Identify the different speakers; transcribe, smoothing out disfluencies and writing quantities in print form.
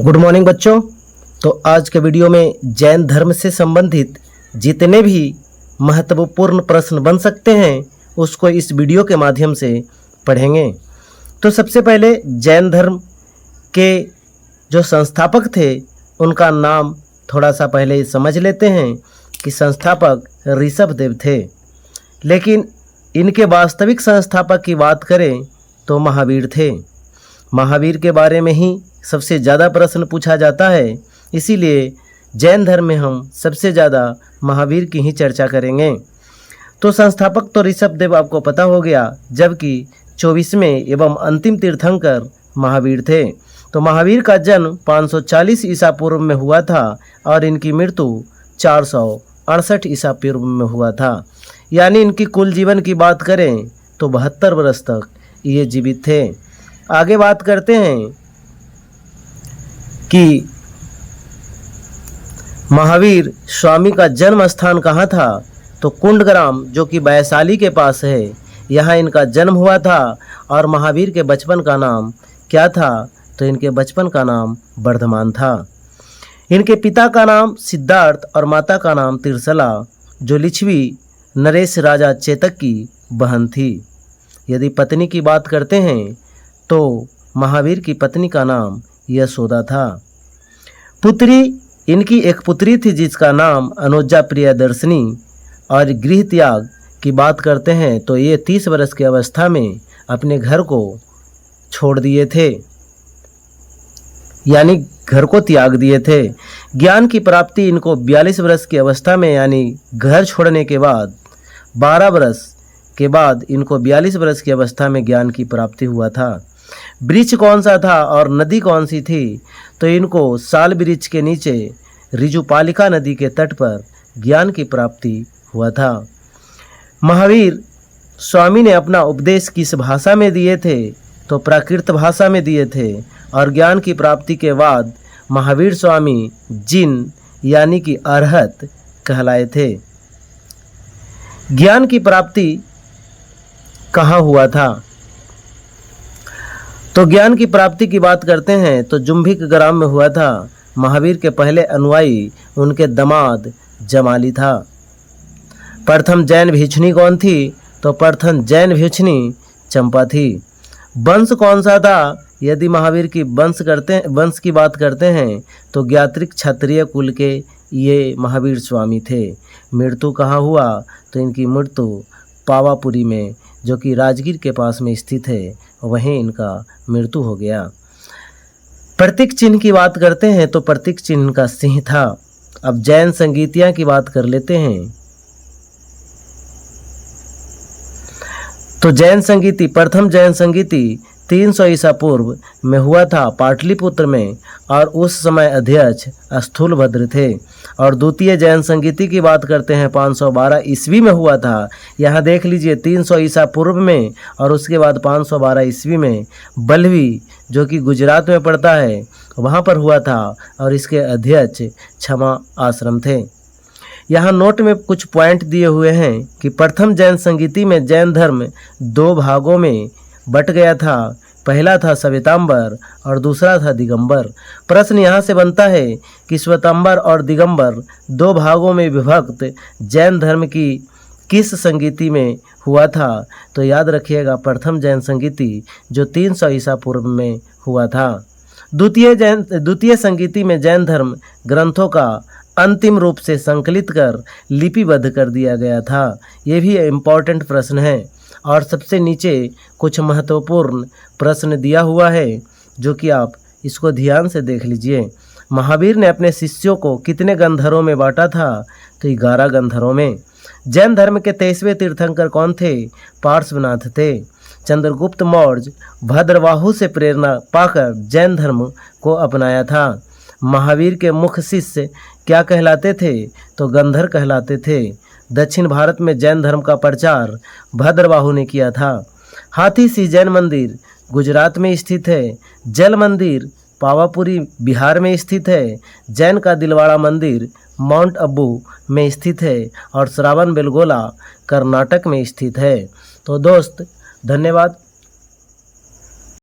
Speaker 1: Good morning बच्चों। तो आज के वीडियो में जैन धर्म से संबंधित जितने भी महत्वपूर्ण प्रश्न बन सकते हैं उसको इस वीडियो के माध्यम से पढ़ेंगे। तो सबसे पहले जैन धर्म के जो संस्थापक थे उनका नाम थोड़ा सा पहले समझ लेते हैं कि संस्थापक ऋषभदेव थे, लेकिन इनके वास्तविक संस्थापक की बात करें तो महावीर थे। महावीर के बारे में ही सबसे ज़्यादा प्रश्न पूछा जाता है, इसीलिए जैन धर्म में हम सबसे ज़्यादा महावीर की ही चर्चा करेंगे। तो संस्थापक तो ऋषभदेव आपको पता हो गया, जबकि 24वें एवं अंतिम तीर्थंकर महावीर थे। तो महावीर का जन्म 540 ईसा पूर्व में हुआ था और इनकी मृत्यु 468 ईसा पूर्व में हुआ था। यानी इनकी कुल जीवन की बात करें तो 72 वर्ष तक ये जीवित थे। आगे बात करते हैं कि महावीर स्वामी का जन्म स्थान कहाँ था। तो कुंडग्राम जो कि वैशाली के पास है, यहाँ इनका जन्म हुआ था। और महावीर के बचपन का नाम क्या था? तो इनके बचपन का नाम वर्धमान था। इनके पिता का नाम सिद्धार्थ और माता का नाम तिरसला, जो लिच्छवी नरेश राजा चेतक की बहन थी। यदि पत्नी की बात करते हैं तो महावीर की पत्नी का नाम यशोदा था। पुत्री, इनकी एक पुत्री थी जिसका नाम अनुजा प्रियदर्शनी। और गृह त्याग की बात करते हैं तो ये 30 वर्ष की अवस्था में अपने घर को छोड़ दिए थे, यानी घर को त्याग दिए थे। ज्ञान की प्राप्ति इनको 42 वर्ष की अवस्था में, यानी घर छोड़ने के बाद 12 वर्ष के बाद इनको 42 वर्ष की अवस्था में ज्ञान की प्राप्ति हुआ था। वृक्ष कौन सा था और नदी कौन सी थी? तो इनको साल वृक्ष के नीचे ऋजुपालिका नदी के तट पर ज्ञान की प्राप्ति हुआ था। महावीर स्वामी ने अपना उपदेश किस भाषा में दिए थे? तो प्राकृत भाषा में दिए थे। और ज्ञान की प्राप्ति के बाद महावीर स्वामी जिन यानी कि अरहत कहलाए थे। ज्ञान की प्राप्ति कहाँ हुआ था? तो ज्ञान की प्राप्ति की बात करते हैं तो जुम्भिक ग्राम में हुआ था। महावीर के पहले अनुयायी उनके दामाद जमाली था। प्रथम जैन भिक्षुणी कौन थी? तो प्रथम जैन भिक्षुणी चंपा थी। वंश कौन सा था? यदि महावीर की वंश की बात करते हैं तो ज्ञात्रिक क्षत्रिय कुल के ये महावीर स्वामी थे। मृत्यु कहाँ हुआ? तो इनकी मृत्यु पावापुरी में, जो कि राजगीर के पास में स्थित है, वहीं इनका मृत्यु हो गया। प्रतीक चिन्ह की बात करते हैं तो प्रतीक चिन्ह का सिंह था। अब जैन संगीतियां की बात कर लेते हैं। तो जैन संगीति, प्रथम जैन संगीति 300 ईसा पूर्व में हुआ था पाटलिपुत्र में, और उस समय अध्यक्ष स्थूलभद्र थे। और द्वितीय जैन संगीति की बात करते हैं 512 ईस्वी में हुआ था। यहाँ देख लीजिए 300 ईसा पूर्व में और उसके बाद 512 ईस्वी में बल्लवी, जो कि गुजरात में पड़ता है, वहाँ पर हुआ था। और इसके अध्यक्ष क्षमा आश्रम थे। यहाँ नोट में कुछ पॉइंट दिए हुए हैं कि प्रथम जैन संगीति में जैन धर्म 2 भागों में बट गया था। पहला था श्वेतांबर और दूसरा था दिगंबर। प्रश्न यहाँ से बनता है कि श्वेतांबर और दिगंबर 2 भागों में विभक्त जैन धर्म की किस संगीति में हुआ था? तो याद रखिएगा प्रथम जैन संगीति जो 300 ईसा पूर्व में हुआ था। द्वितीय संगीति में जैन धर्म ग्रंथों का अंतिम रूप से संकलित कर लिपिबद्ध कर दिया गया था। ये भी इम्पोर्टेंट प्रश्न है। और सबसे नीचे कुछ महत्वपूर्ण प्रश्न दिया हुआ है, जो कि आप इसको ध्यान से देख लीजिए। महावीर ने अपने शिष्यों को कितने गंधरों में बांटा था? तो 11 गंधरों में। जैन धर्म के 23वें तीर्थंकर कौन थे? पार्श्वनाथ थे। चंद्रगुप्त मौर्य भद्रवाहु से प्रेरणा पाकर जैन धर्म को अपनाया था। महावीर के मुख्य शिष्य क्या कहलाते थे? तो गंधर कहलाते थे। दक्षिण भारत में जैन धर्म का प्रचार भद्रवाहु ने किया था। हाथी सिंह जैन मंदिर गुजरात में स्थित है। जल मंदिर पावापुरी बिहार में स्थित है। जैन का दिलवाड़ा मंदिर माउंट अबू में स्थित है। और श्रावण बेलगोला कर्नाटक में स्थित है। तो दोस्त धन्यवाद।